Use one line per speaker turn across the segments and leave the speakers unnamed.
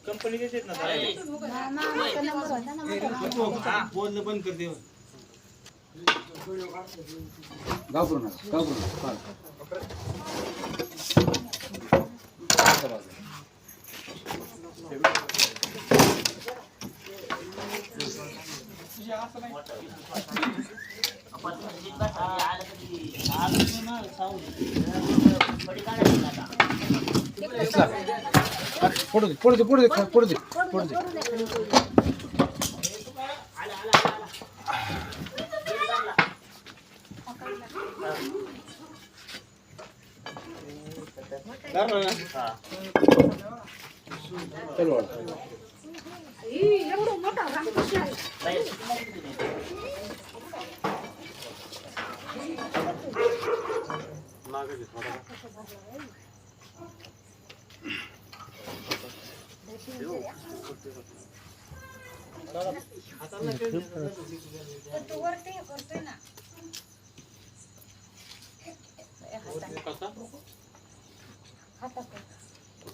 कंपनीचे ना बोलणं बंद कर देव
घाबरू नका पुढे दे चलो
एवढं मोठा रामकृष्ण आहे.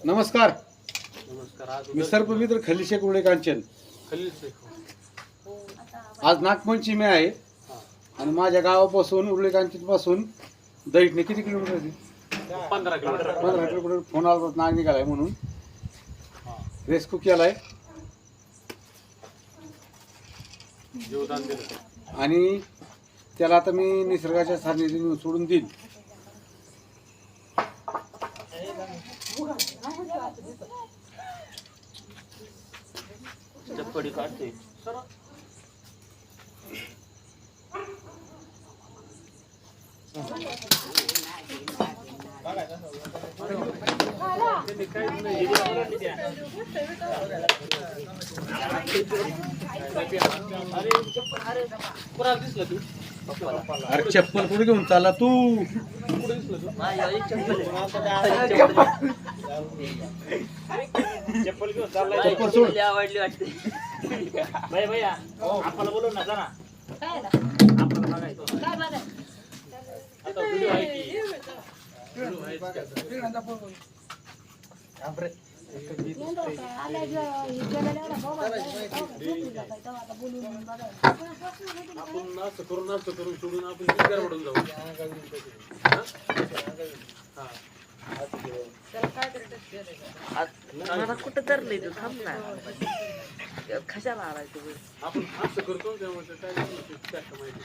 नमस्कार मी सर्पमित्र खलील शेख उर्ळे कांचन. आज नागपंचमी आहे आणि माझ्या गावापासून उर्ळे कांचन पासून दैठणे किती किलोमीटर आहे?
15
किलोमीटर. फोन आला नाग निघालाय म्हणून रेस्क्यू केलाय आणि त्याला आता मी निसर्गाच्या सानिध्यात सोडून देईन.
चप्पडी काढते
अरे चप्पल कुठे घेऊन चालला तू?
चप्पल घेऊन चाललाय. आवडली वाटते भैया आपल्याला बोलव ना जा ना. काय बघायचं आता व्हिडिओ आहे की आपण नाच करून सोडून आपण गडबडून जाऊ.
कुठं धरलंय तू थांब ना कशाला आलाय तू
आपण असं करतो त्यामुळे काय माहिती